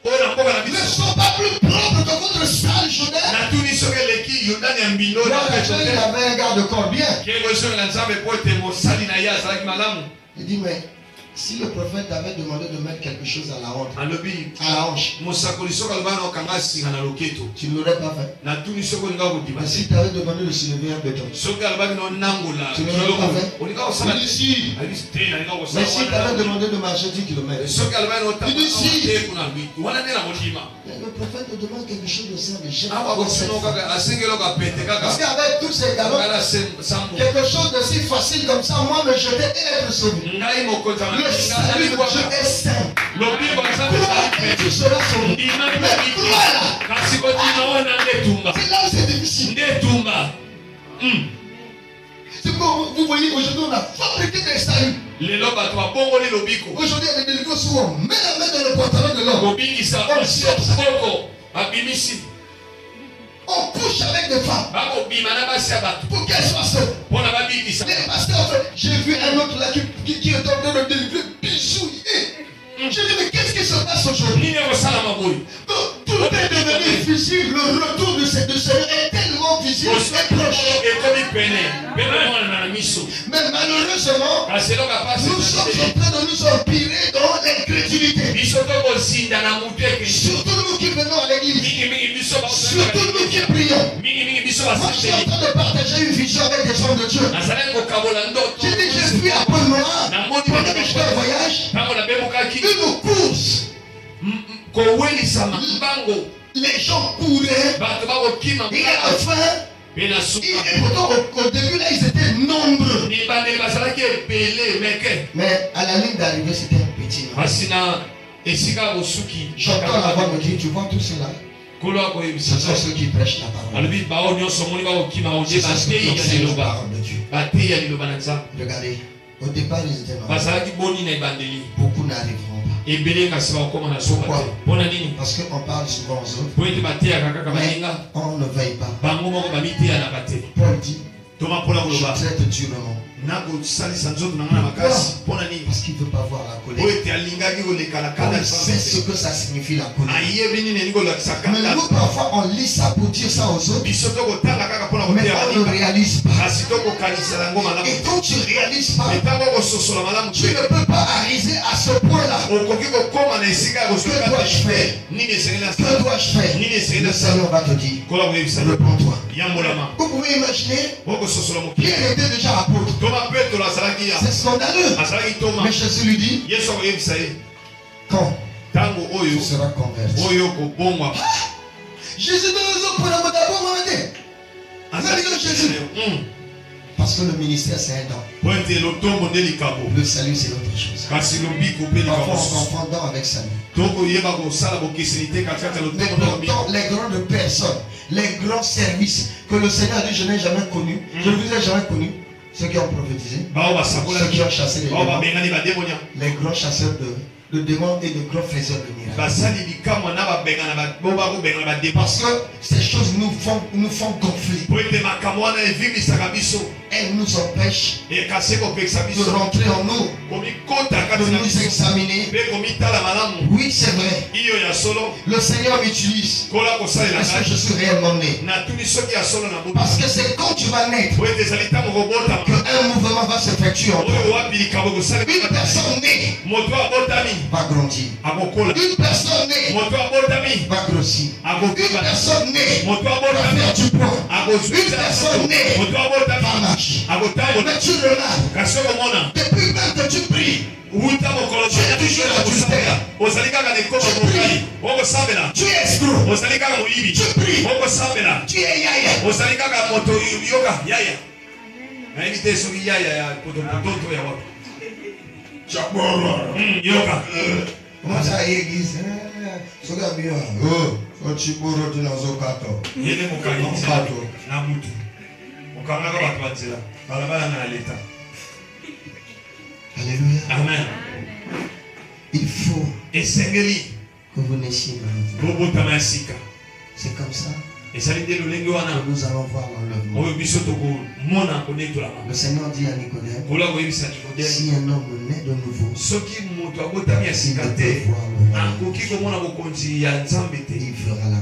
ne sont pas plus propres que votre sale Jordan. Là, il avait un garde-corps bien. Il dit, mais si le prophète avait demandé de mettre quelque chose à la hanche, tu ne l'aurais pas fait. Mais si tu avais demandé de soulever un béton, tu ne l'aurais pas fait. Il dit si. Mais si tu avais demandé de marcher 10 km, il dit si. Mais le prophète te demande quelque chose de simple. Parce qu'avec tous ces galons, quelque chose de si facile comme ça, moi me jeter et être sauvé. Le salut de Dieu est simple. Tu seras sauvé. Mais voilà. C'est là où c'est difficile. C'est comme vous voyez, aujourd'hui on a fabriqué des saluts. Aujourd'hui, il y a des délicats où on met la main dans le pantalon de l'homme. On couche avec des femmes pour qu'elles soient seules. Les pasteurs, j'ai vu un autre là qui est en train de délivrer bisous. Je dis, mais qu'est-ce qui se passe aujourd'hui? Tout est devenu visible. Le retour de ce Seigneur est tellement visible et proche. Mais malheureusement, nous sommes en train de nous empirer dans l'incrédulité. Surtout nous qui venons à l'église. Surtout nous qui prions. Moi, je suis en train de partager une vision avec des hommes de Dieu. J'ai dit, j'ai vu à Paul Noir, pendant que j'étais en voyage, une course. Les gens couraient. Et à la fin, et pourtant au début là, ils étaient nombreux. Mais à la ligne d'arrivée, c'était un petit nombre. J'entends la voix me dire, tu vois tout cela? Ce sont ceux qui prêchent la parole. Ce sont ceux qui enseignent la parole de Dieu. Regardez, au départ ils étaient nombreux. Beaucoup n'arriveront pas. Pourquoi? Parce qu'on parle souvent aux autres, mais on ne veille pas. Paul dit, je traite durement. Parce qu'il ne veut pas voir la colère. Il sait ce que ça signifie la colère. Mais nous parfois on lit ça pour dire ça aux autres, mais on ne réalise pas. Et quand tu ne réalises pas, tu ne peux pas arriver à ce point-là. Que dois-je faire? Que dois-je faire? Le Seigneur va te dire, reprends-toi. Vous pouvez imaginer, Pierre était déjà apôtre. C'est scandaleux. Mais Jésus lui dit, quand tu seras converti. Jésus Jésus. Parce que le ministère c'est un don. Le salut c'est autre chose. Parfois on confond don avec salut. Les grandes personnes, les grands services que le Seigneur a dit je n'ai jamais connu. Je ne vous ai jamais connu. Ceux qui ont prophétisé, ceux qui ont chassé les démons, les grands chasseurs de démons et de grands faiseurs de miracles. Parce que ces choses nous font gonfler. Elles nous empêchent de rentrer en nous, de nous examiner. Oui, c'est vrai. Le Seigneur m'utilise. Est-ce que je suis réellement né? Parce que c'est quand tu vas naître qu'un mouvement va s'effectuer en toi. Une personne née va grandir. Une personne née va grossir. Une personne née va faire du poids. Une personne née va marcher. Mais tu remarques, depuis même que tu pries, tu es toujours adultère. Tu es escroc. Tu pries. Tu es yaya. Comment ça église? Alléluia. Amen. Il faut que vous naissiez de nouveau. C'est comme ça que nous allons voir l'enlèvement. Le Seigneur dit à Nicodème, si un homme naît de nouveau, la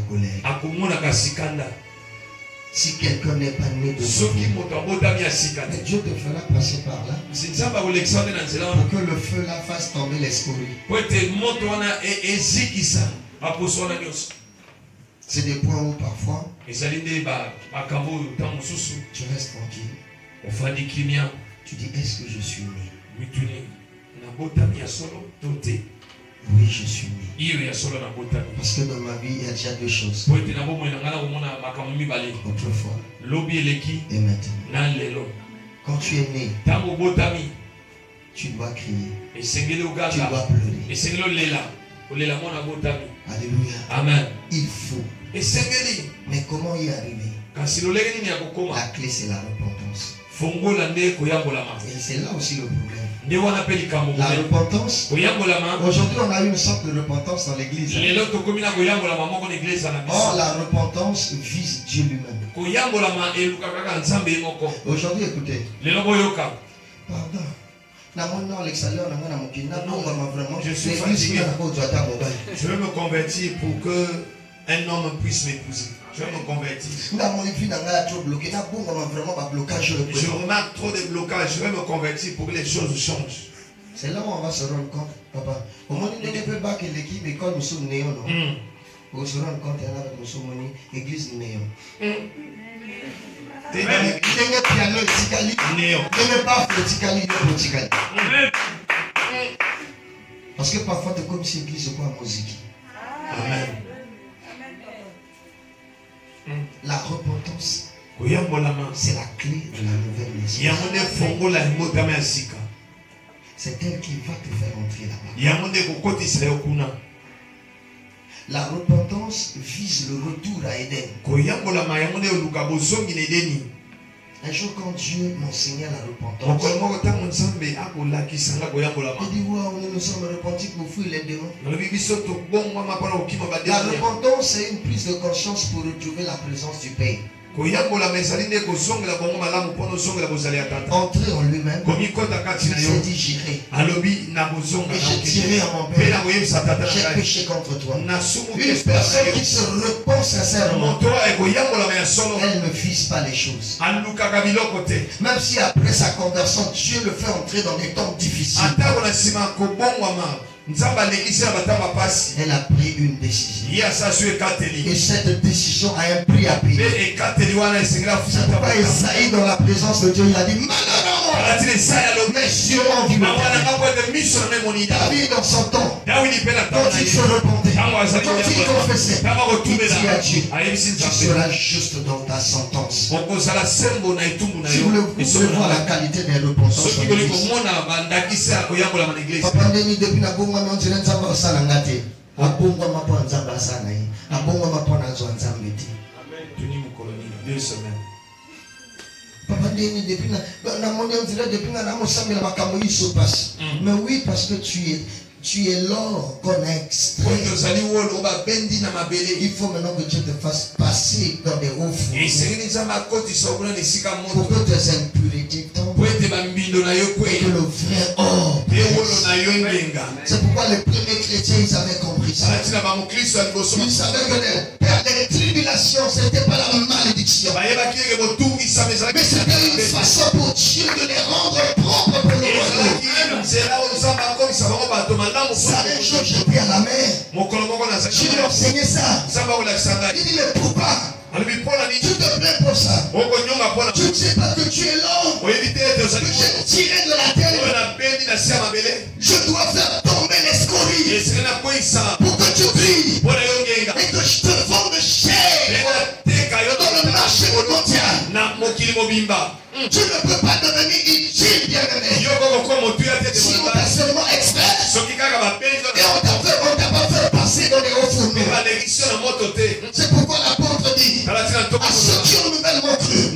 colère. Si quelqu'un n'est pas né de nouveau, Dieu te fera passer par là pour que le feu là fasse tomber les scories. C'est des points où parfois tu restes tranquille. Tu dis, est-ce que je suis né? Oui, je suis né. Parce que dans ma vie, il y a déjà deux choses. Autrefois et maintenant. Quand tu es né, tu dois crier. Tu dois pleurer. Alléluia. Amen. Il faut. Mais comment y arriver? La clé, c'est la repentance. Et c'est là aussi le problème. La repentance. Aujourd'hui, on a une sorte de repentance dans l'église. Or, la repentance vise Dieu lui-même. Aujourd'hui, écoutez. Pardon. Je veux me convertir pour que un homme puisse m'épouser. Je veux me convertir. Je remarque trop de blocages. Je veux me convertir pour que les choses changent. C'est là où on va se rendre compte, papa. Au moins, il ne peut pas que l'équipe école nous sommes néons. Pour se rendre compte, nous sommes église néon. Parce que parfois, c'est comme si l'église est quoi musique. Amen. La repentance, c'est la clé de la nouvelle naissance. C'est elle qui va te faire entrer là-bas. La repentance vise le retour à Éden. Un jour, quand Dieu m'enseignait la repentance, il dit, wow, nous nous sommes repentis pour fuir les démons. La repentance, c'est une prise de conscience pour retrouver la présence du Père. Entrer en lui-même, il s'est dit, j'irai. Et j'ai tiré à mon père. J'ai péché contre toi. Une personne qui se repent sincèrement, elle ne vise pas les choses. Même si après sa conversion, Dieu le fait entrer dans des temps difficiles, elle a pris une décision. Et cette décision a un prix à payer. C'est pourquoi Esaïe, dans la présence de Dieu, il a dit, malheureusement, mes yeux ont vu le David, dans son temps, quand il se repentait, quand il confessait, il dit à Dieu, tu seras juste dans ta sentence. Si vous voulez voir la qualité des repentances, Papa Ndeni, depuis la bonne on dirait que ça va au ngate. Abongwa mapo nzamba sana hii. Abongwa mapo nazo nzambe ti. Amen. Tuni mukoloni 2 semaines. Papa Ndeni, depuis na monde on dirait depuis na mosambela makambo yiso passe. Mais oui, parce que tu es l'or qu'on a extrait. Il faut maintenant que Dieu te fasse passer dans des hauts fours pour que tes impuretés tombent et que le vrai or. C'est pourquoi les premiers chrétiens, ils avaient compris ça. Ils savaient que les tribulations, ce n'était pas la malédiction, mais c'était une façon pour Dieu de les rendre propres pour le royaume. Ça, un jour, j'étais à la mer. Je lui ai enseigné ça. Il dit, mais pourquoi tu te plains pour ça? Tu ne sais pas que tu es l'homme, que j'ai tiré de la terre. Je dois faire tomber les scories pour que tu brilles et que je te vende cher dans le marché mondial. Tu ne peux pas devenir utile, bien-aimé, si on t'a seulement expert et on t'a pas fait passer dans les hauts fourneaux. C'est pourquoi l'apôtre dit à ceux qui ont nouvellement cru,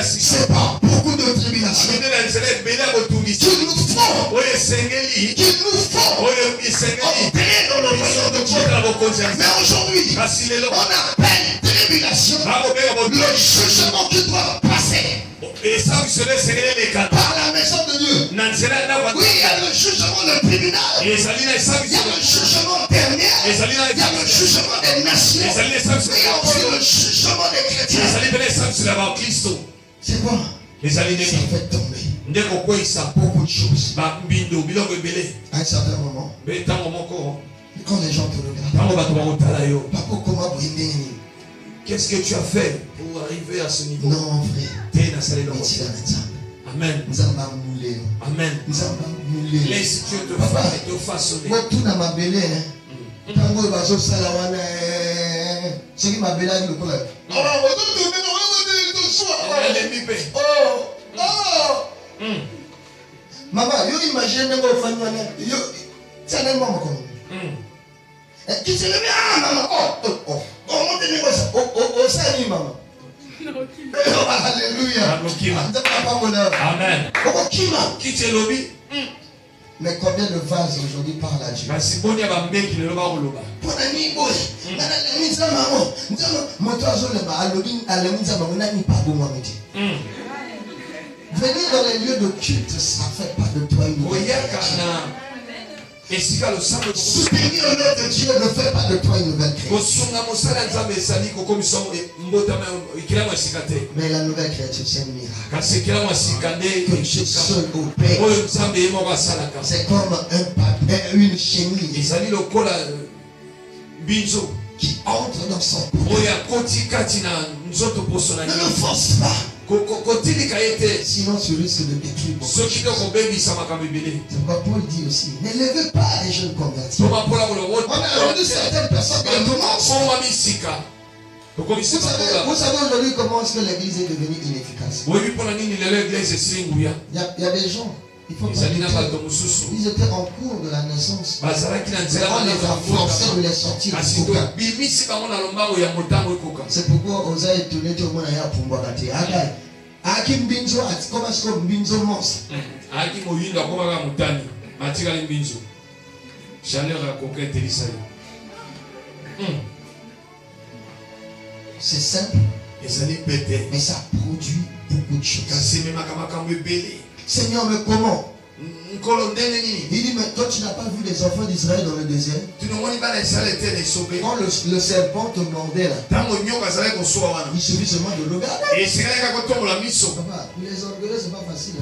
c'est pas beaucoup de tribulations qu'il nous faut entrer dans le royaume de Dieu. Mais aujourd'hui, on appelle tribulation le jugement qui doit passer par la maison de Dieu. Oui, il y a le jugement, le tribunal tribunal. Il y a le jugement dernier. Il y a le jugement des nations. Et aussi le jugement des chrétiens. C'est quoi? Ça fait tomber beaucoup de choses. À un certain moment, quand les gens te regardent, papa, comment vous aimez? Qu'est-ce que tu as fait pour arriver à ce niveau? Non, frère. Amen. Amen. Laisse Dieu te faire et te façonner. Tout dans ma belle, tango bazo sala wana ce qui m'a belle avec le collègue. Maman, yo imagine ngo fanya wana yo tsana mama ko. Qui se lève maman. Oh monte ngo ça. Oh ça ni maman. Alléluia. Amen. Qui te lobby? Mais combien de vases aujourd'hui parlent à Dieu? Venir dans les lieux de culte, ça ne fait pas de toi une nouvelle créature. Soutenir l'œuvre de Dieu ne fait pas de toi une nouvelle créature. Mais la nouvelle créature, c'est un miracle. Que Dieu seul opère. C'est comme une chemise qui entre dans son corps. Ne le force pas. Sinon tu risques de détruire beaucoup de choses. C'est pourquoi Paul dit aussi, ne levez pas les jeunes convertis. On a rendu certaines personnes dans le monde. Vous savez aujourd'hui comment est-ce que l'église est devenue inefficace? Il y a des gens, il faut pas ils étaient en cours de la naissance. On les a forcés de les sortir du coca. C'est pourquoi on a étonné tout le monde à Pumbakati. Akim Binzo, comment est-ce que Binzo monstre? Akim Oyinda, comment est-ce que Moutani? Matikali Binzo. Chaleur à conquête Elissaï. C'est simple. Mais ça produit beaucoup de choses. Seigneur, mais comment? Il dit, mais toi tu n'as pas vu les enfants d'Israël dans le désert? Quand le serpent te mordait là, il suffit seulement de le regarder. Papa, les orgueilleux c'est pas facile.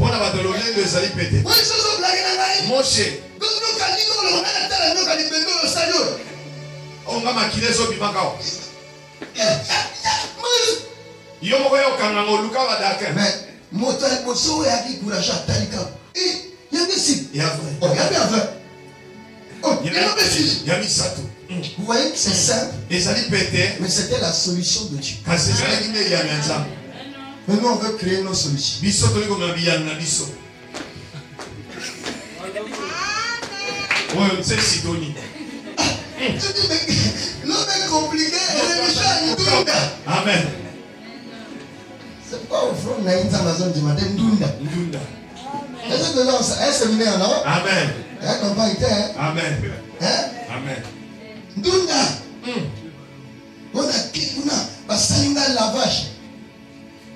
Mais moto et moto et qui courage à Talika. Il y a des sites. Il y a bien vrai. Oh, il y a des sites. Il y a mis ça tout. Vous voyez, c'est simple. Mais c'était la solution de Dieu. Mais nous on veut créer nos solutions. C'est Sidonie. Tu dis, mais l'homme est compliqué. Amen. C'est pas au front de l'Amazon du matin. Ndunda. Est-ce que là, c'est un séminaire, non? Amen. Amen. Amen. Ndunda. On a salinga lavage.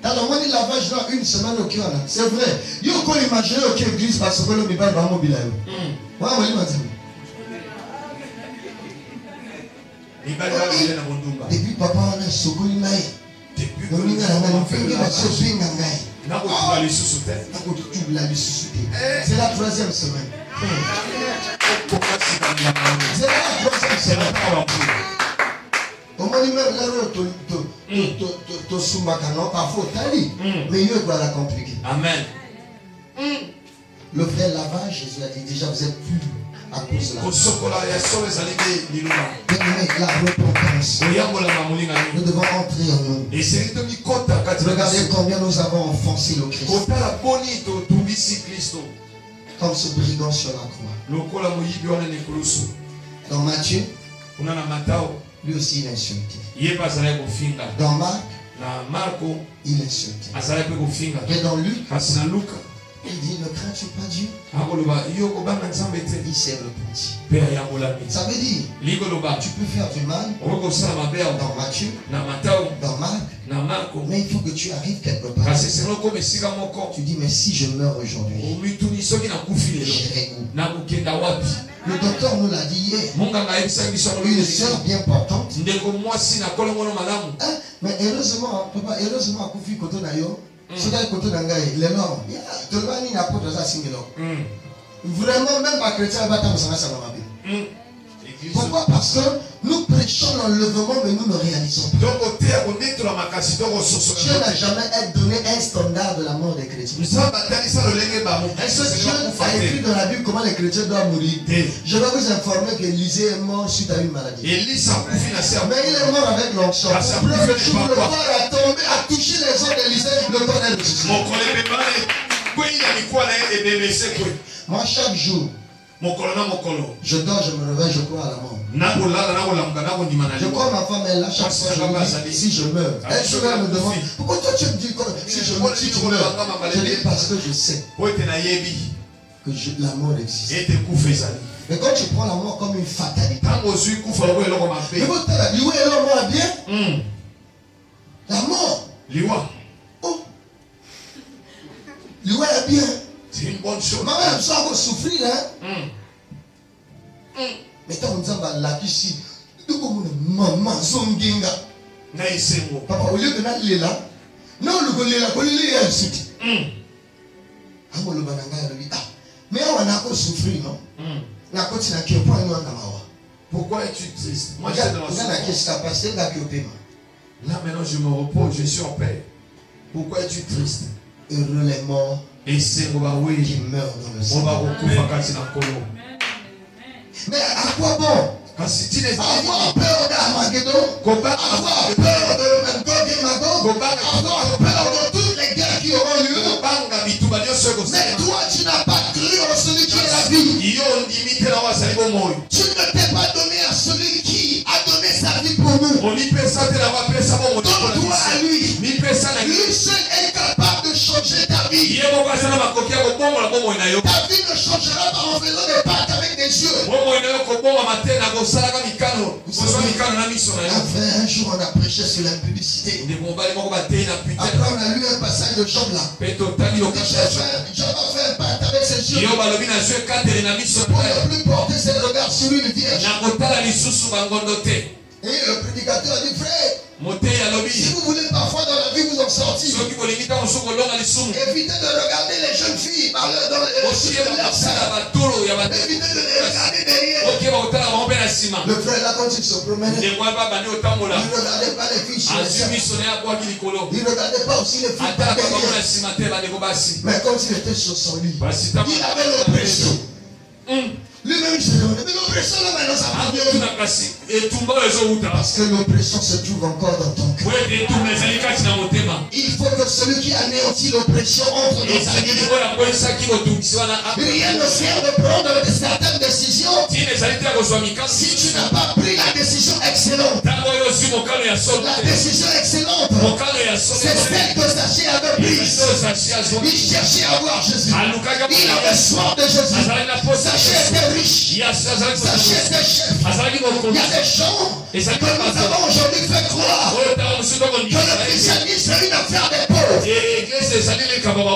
Dans le monde de lavage, dans une semaine au Kiona. C'est vrai. Il faut imaginer au l'église parce que le Bible va mobile. Depuis papa, on a sokoli naï. Depuis c'est la troisième semaine. C'est la troisième semaine. Au moment même là, tu sumbakano parfois tali, mais il va la compliquer. Amen. Le vrai lavage, Jésus a dit déjà vous êtes purs à cause de la repentance. Nous devons entrer en nous. Regardez combien nous avons enfoncé le Christ. Comme ce brigand sur la croix. Dans Matthieu, lui aussi il a insulté. Dans Marc, il a insulté. Et dans Luc, Il dit, ne crains-tu pas Dieu? Il s'est repenti. Ça veut dire, tu peux faire du mal dans Matthieu, dans Marc, mais il faut que tu arrives quelque part. Tu dis, mais si je meurs aujourd'hui, j'irai où? Le docteur nous l'a dit hier. Une soeur bien portante. Hein? Mais heureusement, papa, heureusement, Koufi Kotonayo, c'est là Kotonangaï, les noms. Vraiment, même pas chrétien, pourquoi? Parce que nous prêchons l'enlèvement, mais nous ne réalisons pas. Dieu n'a jamais donné un standard de la mort des chrétiens. Est-ce que Dieu a écrit dans la Bible comment les chrétiens doivent mourir? Je vais vous informer qu'Élisée est mort suite à une maladie. Mais il est mort avec l'onction. Le corps a tombé, a touché les os d'Élisée, le corps est ressuscité. Moi, chaque jour, je dors, je me réveille, je crois à la mort. Je crois à ma femme, elle a chaque fois, je dis, si je meurs. Elle se me demande, pourquoi toi tu me dis que si je meurs, si tu meurs? Je dis parce que je sais que la mort existe. Mais quand tu prends la mort comme une fatalité, la mort, oh, est bien. C'est une bonne chose. Maman, ça va souffrir, hein? Mais quand on dit là, ici, maman, zonginga. Papa, au lieu de n'aller là, non, le là, il est suite. Mais on a encore souffrir, non? La continue à qui on prend un an. Pourquoi es-tu triste? Moi, j'ai dans là, maintenant, je me repose, je suis en paix. Pourquoi es-tu triste? Heureux les morts qui meurent dans le sang. Mais à quoi bon? Avoir peur d'Armageddon, avoir peur de Gog, avoir peur de toutes les guerres qui auront lieu. Mais toi, tu n'as pas cru en celui qui est la vie. Tu ne t'es pas donné à celui qui a donné sa vie pour nous. Donne-toi à lui. Lui seul est capable de changer ta vie. Ta vie ne changera pas en faisant des pactes avec des yeux. Un jour on a prêché sur la publicité. Après on a lu un passage de Job là. Job a fait un pacte avec ses yeux. Pour ne plus porter ses regards sur une vierge. Et le prédicateur a dit, frère, si vous voulez parfois dans la vie vous en sortir, évitez de regarder les jeunes filles par leur évitez de les regarder derrière. Le frère là, quand il se promenait, il ne regardait pas les filles sur les seins. Il ne regardait pas aussi les filles par derrière. Mais quand il était sur son lit, il avait l'oppression. Lui-même il se demandait, mais l'oppression là maintenant ça va bien. Parce que l'oppression se trouve encore dans ton cœur. Il faut que celui qui anéantit l'oppression entre dans ta vie. Rien ne sert de prendre certaines décisions si tu n'as pas pris la décision excellente. La décision excellente, c'est celle que Zachée avait prise. Il cherchait à voir Jésus. Il avait soif de Jésus. Zachée était riche. Zachée était chef. Il y a des gens que nous avons aujourd'hui fait croire que le christianisme est une affaire des pauvres.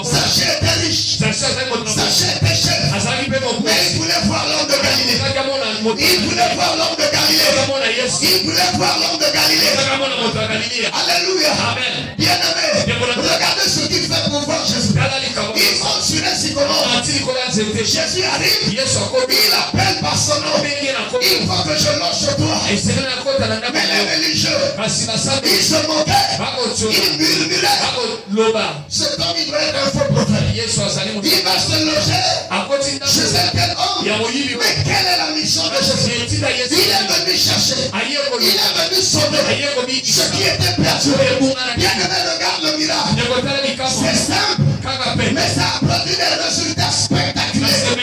Zachée était riche. Zachée était chef. Mais il voulait voir l'homme de Galilée. Il voulait voir l'homme de Galilée. Il voulait voir l'homme de Galilée. Alléluia. Bien-aimé, regardez ce qu'il fait pour voir Jésus. Il monte sur un sycomore. Jésus arrive. Il appelle par son nom. Il faut que je loge chez toi. Mais les religieux, ils se moquaient. Ils murmuraient. Cet homme, il doit être un faux prophète. Il va se loger chez un tel homme. Mais quelle est la mission de Jésus? Il est venu chercher. Il est venu sauver ce qui était perdu. Bien-aimé, regarde le miracle. C'est simple, mais ça a produit des résultats spectaculaires.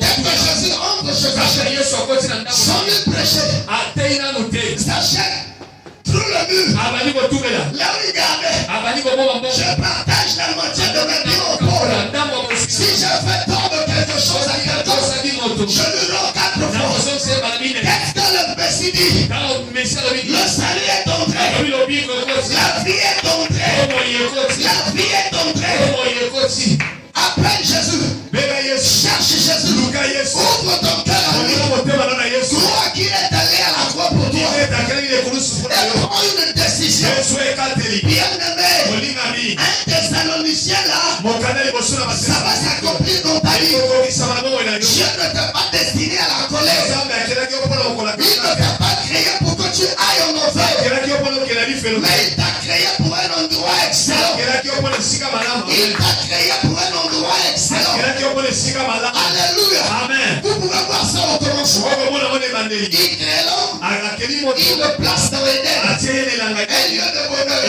Dès que Jésus entre chez Zachée, sans lui prêcher, Zachée trouve le mur. Là où il gardait, je partage la moitié de mes biens aux pauvres. dit, le salut est entré, la vie est entrée, la vie est entrée. Appelle Jésus, cherche Jésus, ouvre ton cœur à lui, crois qu'il est allé à la croix pour toi, et prends une décision. Bien-aimé, un Thessalonicien là, ça va s'accomplir dans ta vie. Dieu ne t'a pas destiné à la colère. Il ne t'a pas créé pour que tu ailles en enfer, mais il t'a créé pour un endroit excellent. Il t'a créé pour un endroit excellent. Alléluia. Amen. Vous pouvez voir ça au commencement. Il crée l'homme, il le place dans l'Éden, un lieu de bonheur.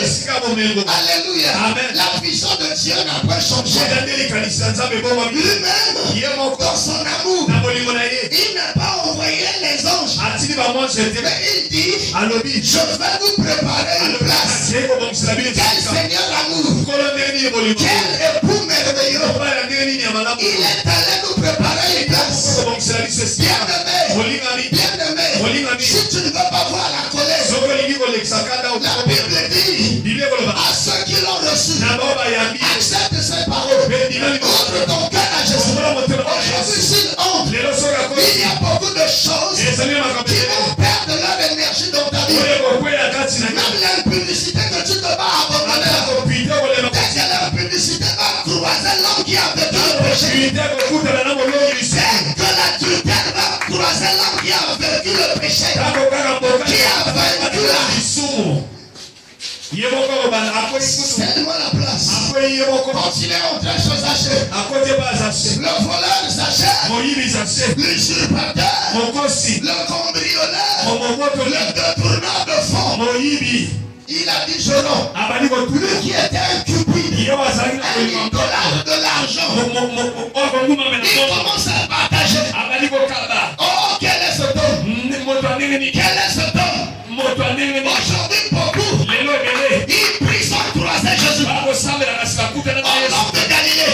Alléluia. Amen. La vision de Dieu n'a pas changé. Lui-même, dans son amour, il n'a pas envoyé les anges, mais il dit, je vais vous préparer une place. Quel Seigneur amour, quel époux merveilleux. Il est allé nous préparer une place. Bien-aimé, si tu ne veux pas voir la colère, la Bible dit à ceux qui l'ont reçu, accepte ces paroles, ouvre ton cœur à Jésus. Aujourd'hui, s'il honte, il y a beaucoup de choses qui vont perdre leur énergie dans ta vie. Même l'impudicité que tu te vas abandonner, dès que l'impudicité va croiser l'homme qui a vécu le péché, dès que l'adultère va croiser l'homme qui a vécu le péché, qui a vaincu la cède-moi la place. Continuez entre les choses hachées. Le voleur s'achète. L'usurpateur, le cambrioleur, le détourneur de fonds. Il a dit je non. Lui qui était un cupide, un idolâtre de l'argent, il commence à partager. Oh, quel est cet homme? Quel est cet homme? Aujourd'hui, beaucoup, ils prient sans croiser Jésus. Au nord de Galilée,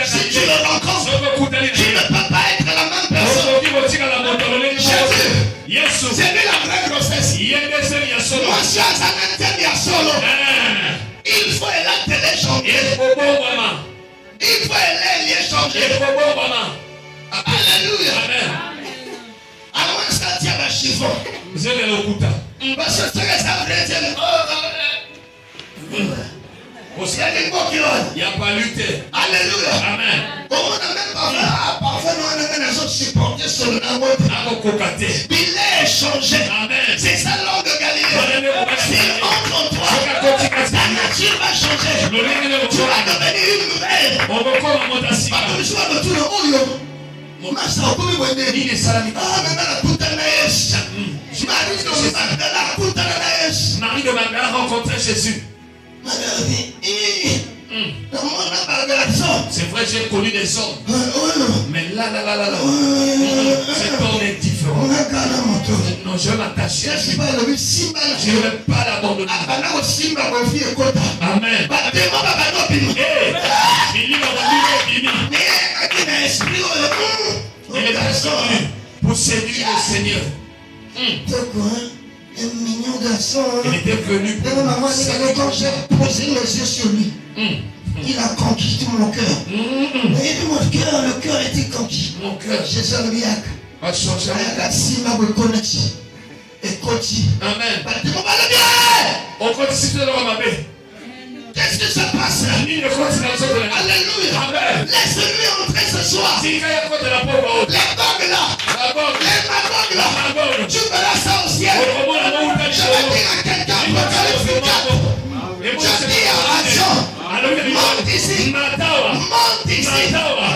si tu le rencontres, tu ne peux pas être la même personne. Jésus, c'est lui la vraie grossesse. Moi, je suis à solo. Il faut les changer. Il faut les changer. Alléluia. Avant ça, tient le chiffon. Parce que c'est ça, vrai. Il n'y a pas lutté. Alléluia. Amen. On n'a même pas fait. Parfois, nous on a les autres supportés sur le namo. Il est changé. Amen. C'est ça l'homme de Galilée. S'il entre en toi, ta nature va changer. Tu vas devenir une nouvelle. Pas besoin de tout le monde. Mon master, comment vous voyez? Ah, mais la putain je m'arrive dans le bac de la putain Marie de Magdala rencontrait Jésus. C'est vrai, j'ai connu des hommes. Mais là, cet homme est différent. Non, je vais m'attacher. Je ne vais pas l'abandonner. Amen. Il est venu pour séduire le Seigneur. Un mignon garçon. Il était venu pour maman, quand j'ai posé les yeux sur lui, il a conquis tout mon cœur. Et puis mon cœur, le cœur était conquis. Mon cœur. Jésus le biac. Pas changer. Et continue. Amen. On continue de le qu'est-ce qui se passe? Alléluia. Amen. Laisse-lui entrer ce soir. Les bagues là. Les magogues là. Tu verras ça au ciel. Je vais dire à quelqu'un, Apocalypse 4. Je dis à Jean, monte ici. Monte ici.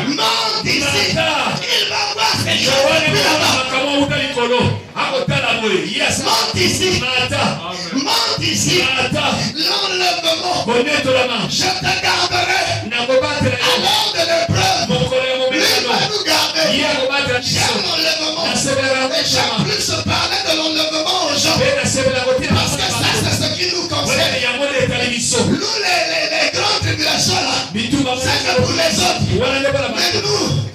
Monte ici. Il va voir ces choses. Monte ici. Monte ici. L'enlèvement. Je te garderai. À l'heure de l'épreuve. Lui va nous garder. J'aime l'enlèvement. Et j'aime plus parler de l'enlèvement aux gens. Parce que ça, c'est ce qui nous concerne. Nous, les grandes tribulations là, c'est que pour les autres.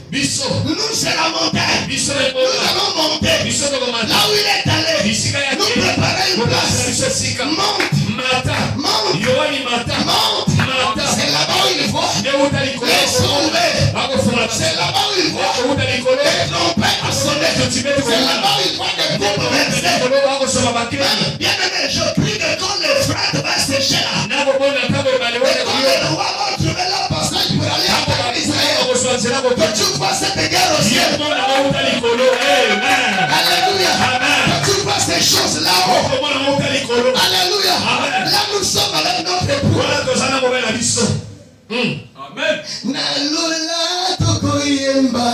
Mais nous, c'est la montagne. Nous allons monter. Là où il est allé. Nous certaine place. Monte. C'est là-bas où il voit les sombres. C'est là-bas où il voit les trompettes à sonner. C'est là-bas où il voit des pompes versées. Bien aimé, je prie que quand le frère va sécher là, quand le roi va trouver la passage pour aller à terre d'Israël, que tu vois cette guerre au ciel. Alléluia. Que tu vois ces choses là-haut. Alléluia. Là nous sommes avec notre époux. Amen. Nalola tokoyemba.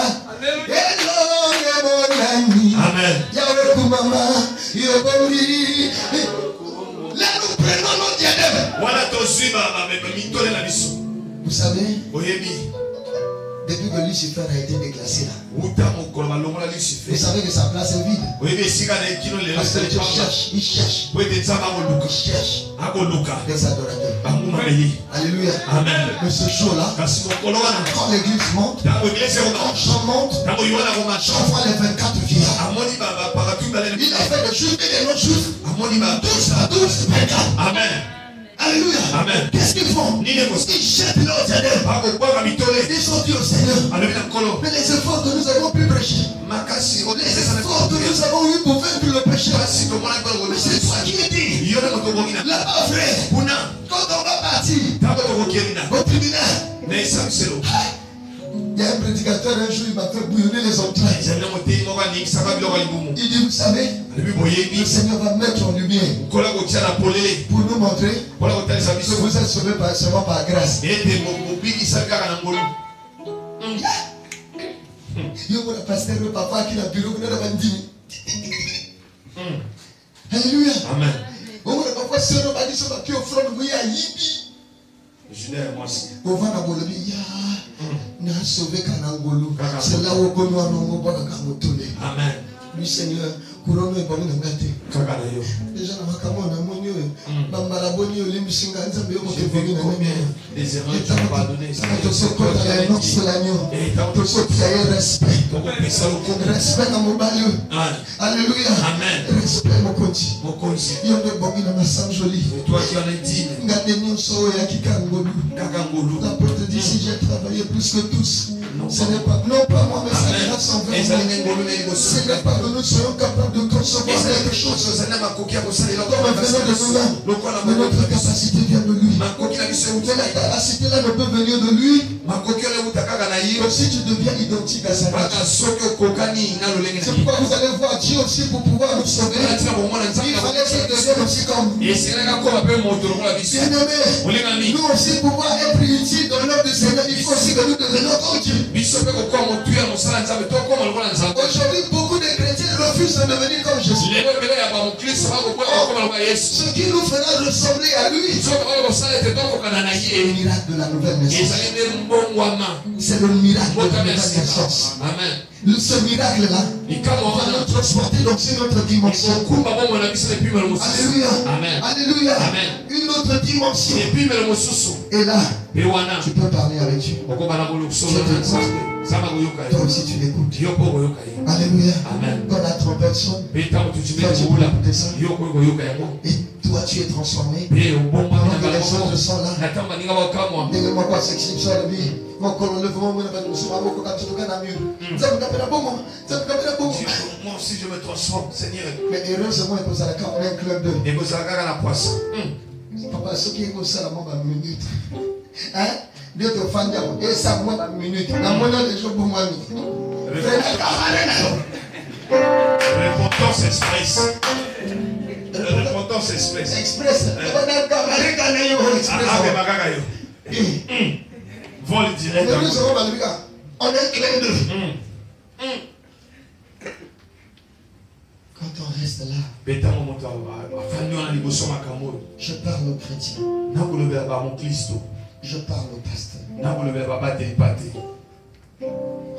Amen. Yahweh kumama, yobomi. Là nous prenons nos diadèmes. Vous savez, depuis que Lucifer a été déclassé là, vous savez que sa place est vide. Parce que Dieu cherche, il cherche des adorateurs. Alléluia. Amen. Mais ce jour-là, quand l'église monte, quand Jean monte, Jean voit les 24 vieillards. Il a fait des juifs et des non-juifs. 12 24. Amen. Alléluia. Amen. Qu'est-ce qu'ils font? Ils jettent leur diadème. Ils ont dit au Seigneur, mais les efforts que nous avons pu prêcher, les efforts que nous avons eu pour vaincre le péché, mais c'est toi qui es dit. Là-bas, frère, quand on va partir au tribunal, il y a un prédicateur un jour, il m'a fait bouillonner les entrailles. Il dit, vous savez, le Seigneur va mettre en lumière pour nous montrer que vous êtes sauvés seulement par grâce. Il y a un pasteur, le papa qui a bureau, qui a dit. Alléluia. Amen. On va pas faire ça, dit ça, qui offre le bouillard, yibi. On va dans le billard. C'est là où on va Amen. lui Seigneur, couronne est bon déjà dans ma camon, on a Bambalaboni, Olimsinga, Nzambe, des erreurs que tu m'as pardonné. Respect dans mon balio. Alléluia. Amen. Respect mon conti. Il y a des bobines dans ma sang joli. Toi qui en es digne. Gardez-nous so et Akikangolu. La porte dit si j'ai travaillé plus que tous. Ce n'est pas, non pas moi, mais c'est grâce envers moi. Ce n'est pas que nous soyons capables de concevoir quelque chose. Comme un venant de nous-mêmes. Mais notre capacité vient de lui. Mais la capacité là ne peut venir de lui. Donc si tu deviens identique à sa nature. C'est pourquoi vous allez voir Dieu aussi pour pouvoir nous sauver. Il fallait que devienne aussi comme lui. Bien-aimé, nous aussi pouvoir être utiles dans l'œuvre du Seigneur, il faut aussi que nous devenions comme Dieu. Aujourd'hui, beaucoup de chrétiens refusent de devenir comme Jésus. Ce qui nous fera ressembler à lui, c'est le miracle de la nouvelle naissance. C'est le miracle de la nouvelle naissance. Ce miracle-là, on va nous transporter dans une autre dimension. Alléluia. Alléluia. Une autre dimension. Et là, tu peux parler avec Dieu. Toi aussi tu l'écoutes. Alléluia. Quand la trompette sonne, toi tu peux écouter ça. Et toi tu es transformé. Pendant que les autres sont là. Dis-moi quoi, c'est que c'est ça la vie. Moi aussi je me transforme, Seigneur. Mais heureusement que ça quand on est un club de. Et vous avez la poisse. Papa, ce qui est comme ça, la minute. Hein? Dieu te fait et ça, moi, la minute. La monnaie des jours pour moi. Repentance express. Repentance express. Express. Vol direct. On est un clin d'œil. Quand on reste là, je parle aux chrétiens. Je parle au pasteur.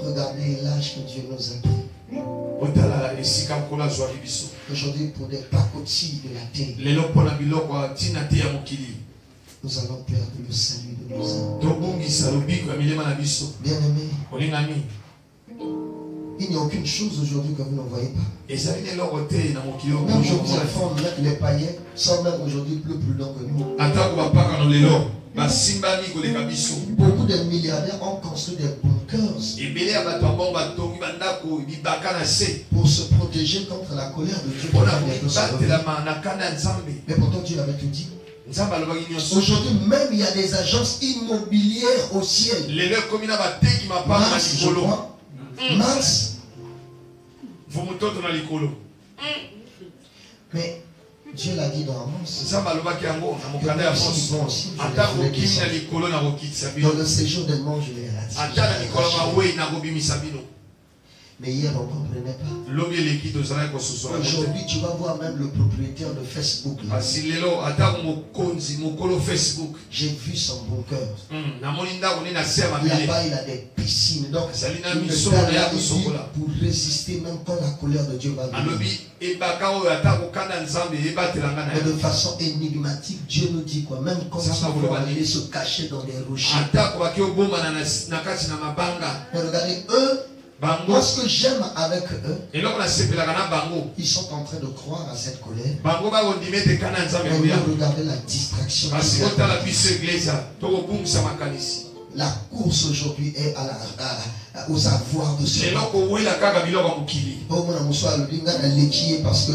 Regardez l'âge que Dieu nous a pris. Aujourd'hui, pour des pacotis de la terre, nous allons perdre le salut de nos âmes. Bien-aimés, Il n'y a aucune chose aujourd'hui que vous ne voyez pas. Et ça vient leur côté dans mon kilo. Même aujourd'hui, les païens sont même aujourd'hui plus prudents que nous. Beaucoup de milliardaires ont construit des bunkers pour se protéger contre la colère de Dieu. Mais pourtant Dieu avait tout dit. Aujourd'hui même il y a des agences immobilières au ciel. Mars, je crois. Mars. Mais Dieu l'a dit dans Amos. Dans le séjour des morts, je l'ai éradiqué. Mais hier, on ne comprenait pas. Aujourd'hui, tu vas voir même le propriétaire de Facebook. J'ai vu son bunker. Là-bas, il a des piscines. Donc, pour résister même quand la colère de Dieu va venir. Mais de façon énigmatique, Dieu nous dit quoi? Même quand ils vont aller se cacher dans des rochers. Mais regardez, eux, moi, ce que j'aime avec eux, ils sont en train de croire à cette colère. Mais regardez la distraction. La course aujourd'hui est aux avoirs de ce parce que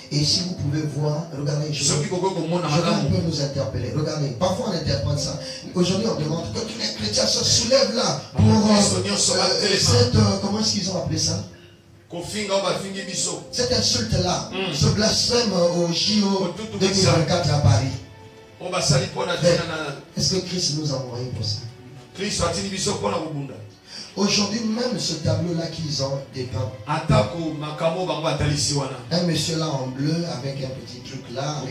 et si vous pouvez voir, regardez, je vais un peu nous interpeller. Regardez, parfois on interprète ça. Aujourd'hui on demande que tous les chrétiens se soulèvent là pour comment est-ce qu'ils ont appelé ça? Cette insulte-là, ce blasphème au JO 2024 à Paris. Est-ce que Christ nous a envoyé pour ça? Aujourd'hui, même ce tableau-là qu'ils ont dépeint. Un monsieur là en bleu avec un petit truc là.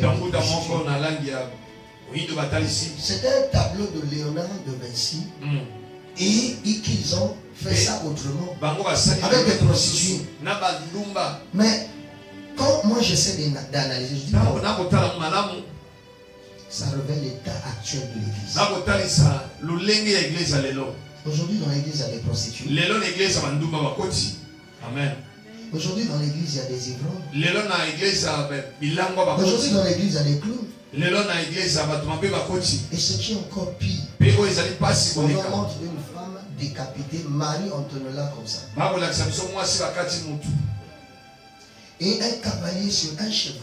C'était un tableau de Léonard de Vinci. Et qu'ils ont fait ça autrement. Avec des prostituées. Mais quand moi j'essaie d'analyser, je dis ça révèle l'état actuel de l'église. Aujourd'hui dans l'église il y a des prostituées. Amen. Aujourd'hui dans l'église il y a des ivrognes. Aujourd'hui dans l'église il y a des clowns. Et ce qui est encore pire, on montre une femme décapitée, Marie Antonola comme ça. Et un cavalier sur un cheval.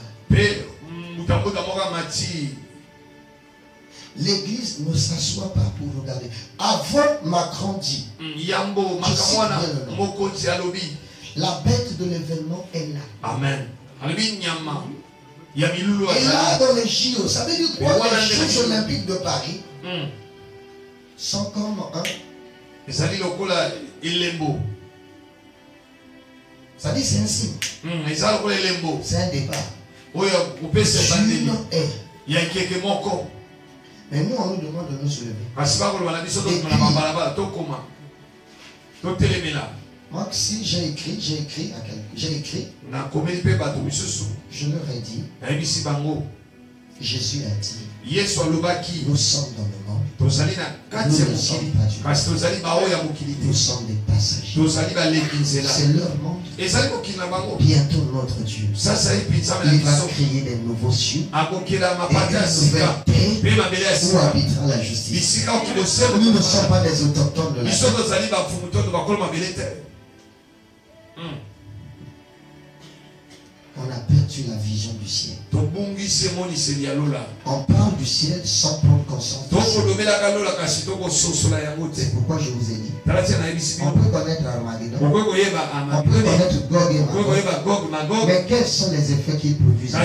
L'église ne s'assoit pas pour regarder. Avant Macron dit, la bête de l'événement est là. Amen. Et là dans les JO, ça veut dire quoi? Les Jeux olympiques de Paris sont comme un. Ça dit c'est un signe. C'est un départ. Mais nous on nous demande de nous soulever. Moi, si j'ai écrit à quelqu'un, je leur ai dit, Jésus a dit, nous sommes dans le monde, nous ne sommes pas du monde, nous sommes des passagers. C'est leur monde, bientôt notre Dieu. Il va créer des nouveaux cieux et une nouvelle terre où habitera la justice. Nous ne sommes pas des autochtones de la terre. On a perdu la vision du ciel. On parle du ciel sans prendre conscience du ciel. C'est pourquoi je vous ai dit, on peut connaître Armageddon, on peut connaître Gog et Magog, mais quels sont les effets qu'ils produisent?